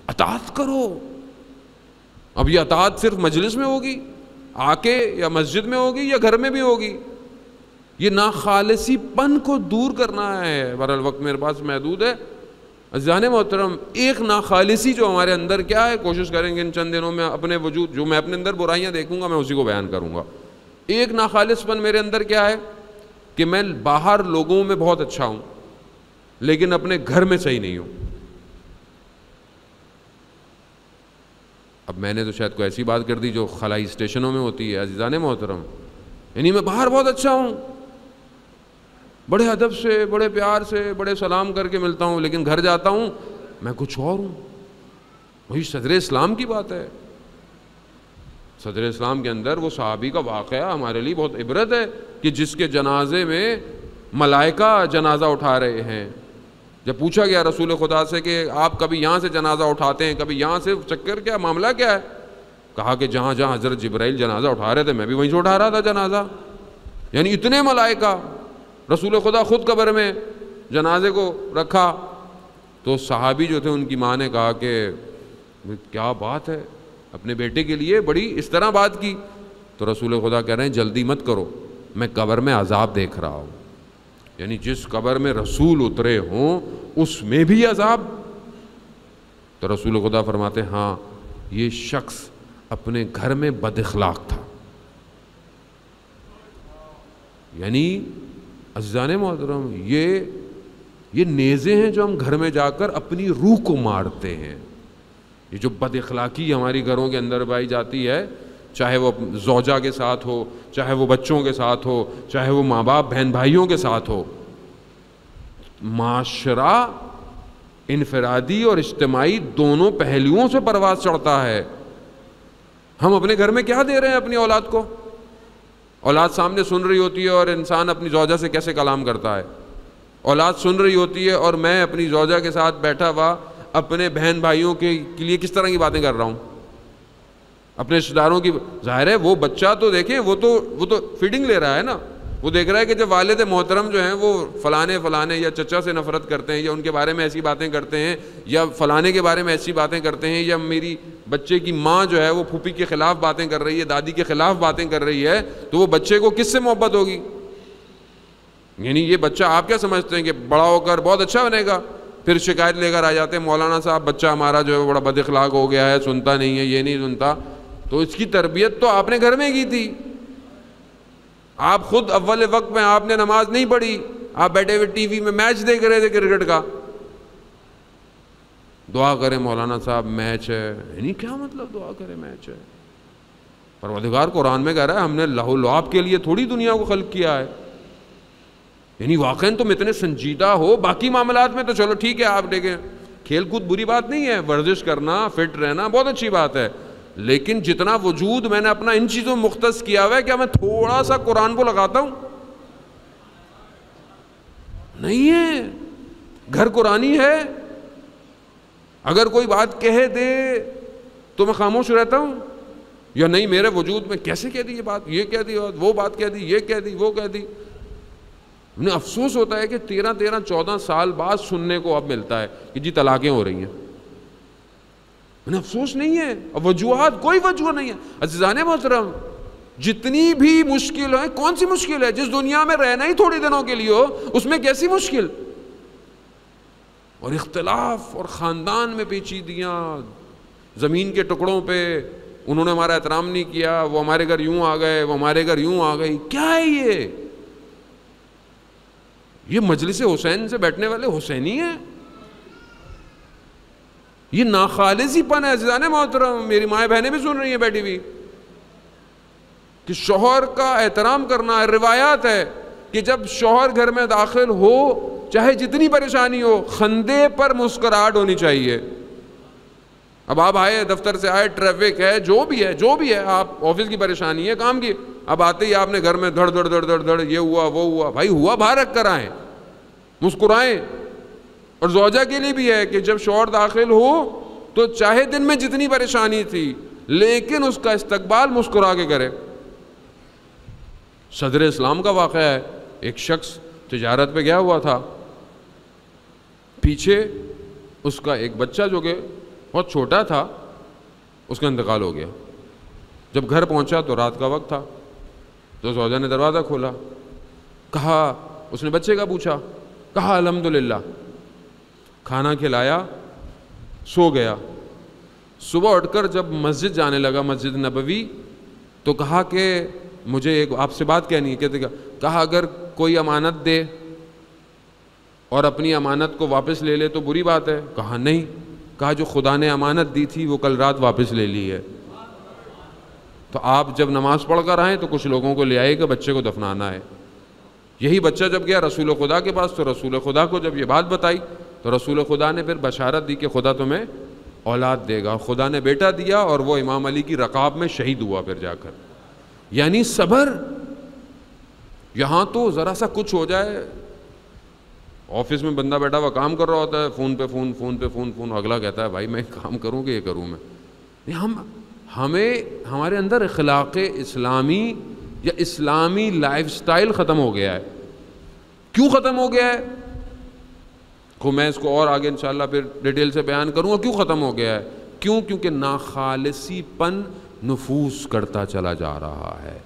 اطاعت کرو. اب یہ اطاعت صرف مجلس میں ہوگی آ کے, یا مسجد میں ہوگی, یا گھر میں بھی ہوگی. یہ ناخالصی پن کو دور کرنا ہے. بہرحال وقت میرے پاس محدود ہے. عزیزان محترم, ایک ناخالصی جو ہمارے اندر کیا ہے, کوشش کریں گے ان چند دنوں میں اپنے وجود, جو میں اپنے اندر برائیاں دیکھوں گا میں اسی کو بیان کروں گا. ایک ناخالص پن میرے اندر کیا ہے کہ میں باہر لوگوں میں بہت اچھا ہوں لیکن اپنے گھر میں صحیح نہیں ہوں. اب میں نے تو شاید کوئی ایسی بات کر دی جو خلائی اسٹیشنوں میں ہوتی ہے. عزیزان محترم, یعنی میں باہر بہت اچھا ہوں, بڑے ادب سے, بڑے پیار سے, بڑے سلام کر کے ملتا ہوں, لیکن گھر جاتا ہوں میں کچھ اور ہوں. وہی صدر اسلام کی بات ہے. صدر اسلام کے اندر وہ صحابی کا واقعہ ہمارے لیے بہت عبرت ہے کہ جس کے جنازے میں ملائکہ جنازہ اٹھا رہے ہیں. جب پوچھا گیا رسول خدا سے کہ آپ کبھی یہاں سے جنازہ اٹھاتے ہیں, کبھی یہاں سے, چکر کیا, معاملہ کیا ہے؟ کہا کہ جہاں جہاں حضرت جبرائیل جنازہ اٹھا رہے تھے میں بھی وہیں سے اٹھا رہا تھا جنازہ. یعنی اتنے ملائکہ. رسول خدا خود قبر میں جنازے کو رکھا تو صحابی جو تھے ان کی ماں نے کہا کہ کیا بات ہے, اپنے بیٹے کے لیے بڑی اس طرح بات کی. تو رسول خدا کہہ رہے ہیں جلدی مت کرو, میں قبر میں عذاب دیکھ رہا ہوں. یعنی جس قبر میں رسول اترے ہوں اس میں بھی عذاب. تو رسول خدا فرماتے ہاں یہ شخص اپنے گھر میں بد اخلاق تھا. یعنی عزیزان محترم, یہ نیزے ہیں جو ہم گھر میں جا کر اپنی روح کو مارتے ہیں. یہ جو بد اخلاقی ہماری گھروں کے اندر پائی جاتی ہے, چاہے وہ زوجہ کے ساتھ ہو, چاہے وہ بچوں کے ساتھ ہو, چاہے وہ ماں باپ بہن بھائیوں کے ساتھ ہو. معاشرہ انفرادی اور اجتماعی دونوں پہلوؤں سے پرواز چڑھتا ہے. ہم اپنے گھر میں کیا دے رہے ہیں اپنی اولاد کو؟ اولاد سامنے سن رہی ہوتی ہے اور انسان اپنی زوجہ سے کیسے کلام کرتا ہے. اولاد سن رہی ہوتی ہے اور میں اپنی زوجہ کے ساتھ بیٹھا ہوا اپنے بہن بھائیوں کے لیے کس طرح کی باتیں کر رہا ہوں, اپنے رشتہ داروں کی. ظاہر ہے وہ بچہ تو دیکھیں, وہ تو فیڈنگ لے رہا ہے نا. وہ دیکھ رہا ہے کہ جب والد محترم جو ہیں وہ فلانے یا چچا سے نفرت کرتے ہیں, یا ان کے بارے میں ایسی باتیں کرتے ہیں, یا فلانے کے بارے میں ایسی باتیں کرتے ہیں, یا میری بچے کی ماں جو ہے وہ پھوپھی کے خلاف باتیں کر رہی ہے, دادی کے خلاف باتیں کر رہی ہے, تو وہ بچے کو کس سے محبت ہوگی؟ یعنی یہ بچہ آپ کیا سمجھتے ہیں کہ بڑا ہو کر بہت اچھا بنے گا؟ پھر شکایت لے کر آ جاتے ہیں مولانا صاحب بچہ ہمارا جو ہے بڑا بد اخلاق ہو گیا ہے, سنتا نہیں ہے, یہ نہیں سنتا. تو اس کی تربیت تو آپ نے گھر میں کی تھی. آپ خود اول وقت میں آپ نے نماز نہیں پڑھی, آپ بیٹھے ہوئے ٹی وی میں میچ دیکھ رہے تھے کرکٹ کا. دعا کریں مولانا صاحب میچ ہے, یعنی کیا مطلب دعا کریں میچ ہے؟ پروردگار قرآن میں کہہ رہا ہے ہم نے لہو لعب کے لیے تھوڑی دنیا کو خلق کیا ہے. یعنی واقعاً تم اتنے سنجیدہ ہو, باقی معاملات میں تو چلو ٹھیک ہے آپ دیکھیں کھیل کود بری بات نہیں ہے, ورزش کرنا, فٹ رہنا بہت اچھی بات ہے, لیکن جتنا وجود میں نے اپنا ان چیزوں میں مختص کیا ہوا ہے, کیا میں تھوڑا سا قرآن کو لگاتا ہوں؟ نہیں ہے. گھر قرآنی ہے. اگر کوئی بات کہہ دے تو میں خاموش رہتا ہوں, یا نہیں میرے وجود میں کیسے کہہ دی یہ بات, یہ کہہ دی, وہ بات کہہ دی, یہ کہہ دی, وہ کہہ دی. انہیں افسوس ہوتا ہے کہ 13-14 سال بعد سننے کو اب ملتا ہے کہ جی طلاقیں ہو رہی ہیں. انہیں افسوس نہیں ہے, وجوہات کوئی وجہ نہیں ہے. عزیزان محترم, جتنی بھی مشکل ہے, کون سی مشکل ہے؟ جس دنیا میں رہنا ہی تھوڑی دنوں کے لیے ہو اس میں کیسی مشکل؟ اور اختلاف اور خاندان میں پیچیدگیاں, زمین کے ٹکڑوں پہ انہوں نے ہمارا احترام نہیں کیا, وہ ہمارے گھر یوں آ گئے, وہ ہمارے گھر یوں آ گئی. کیا ہے یہ مجلس حسین سے بیٹھنے والے حسینی ہیں؟ یہ ناخالصی پن ہے. عزیزان محترم, میری مائیں بہنیں بھی سن رہی ہیں بیٹھی ہوئی, کہ شوہر کا احترام کرنا ہے. روایات ہے کہ جب شوہر گھر میں داخل ہو, چاہے جتنی پریشانی ہو, خندے پر مسکراہٹ ہونی چاہیے. اب آپ آئے, دفتر سے آئے, ٹریفک ہے, جو بھی ہے, آپ آفس کی پریشانی ہے, کام کی, اب آتے ہی آپ نے گھر میں دھڑ دھڑ دھڑ دھڑ دھڑ, یہ ہوا وہ ہوا. بھائی ہوا باہر رکھ کر آئیں, مسکرائیں. اور زوجہ کے لیے بھی ہے کہ جب شوہر داخل ہو تو چاہے دن میں جتنی پریشانی تھی لیکن اس کا استقبال مسکرا کے کرے. صدر اسلام کا واقعہ ہے, ایک شخص تجارت پہ گیا ہوا تھا, پیچھے اس کا ایک بچہ جو کہ بہت چھوٹا تھا، اس کا انتقال ہو گیا۔ جب گھر پہنچا تو رات کا وقت تھا، تو زوجہ نے دروازہ کھولا، کہا، اس نے بچے کا پوچھا، کہا الحمدللہ، کھانا کھلایا، سو گیا۔ صبح اٹھ کر جب مسجد جانے لگا، مسجد نبوی، تو کہا کہ مجھے ایک آپ سے بات کہنی ہے۔ کہا اگر کوئی امانت دے اور اپنی امانت کو واپس لے لے تو بری بات ہے؟ کہا نہیں۔ کہا جو خدا نے امانت دی تھی وہ کل رات واپس لے لی ہے، تو آپ جب نماز پڑھ کر آئیں تو کچھ لوگوں کو لے آئے کہ بچے کو دفنانا ہے۔ یہی بچہ جب گیا رسول خدا کے پاس، تو رسول خدا کو جب یہ بات بتائی تو رسول خدا نے پھر بشارت دی کہ خدا تمہیں اولاد دے گا۔ خدا نے بیٹا دیا، اور وہ امام علی کی رکاب میں شہید ہوا پھر جا کر۔ یعنی صبر۔ یہاں تو ذرا سا کچھ ہو جائے، آفس میں بندہ بیٹھا ہوا کام کر رہا ہوتا ہے، فون پہ فون، فون پہ فون، فون، اگلا کہتا ہے بھائی میں کام کروں کہ یہ کروں میں؟ ہمیں ہمارے اندر اخلاق اسلامی یا اسلامی لائف سٹائل ختم ہو گیا ہے۔ کیوں ختم ہو گیا ہے؟ میں اس کو اور آگے انشاءاللہ پھر ڈیٹیل سے بیان کروں گا کیوں ختم ہو گیا ہے۔ کیونکہ ناخالصی پن نفوذ کرتا چلا جا رہا ہے۔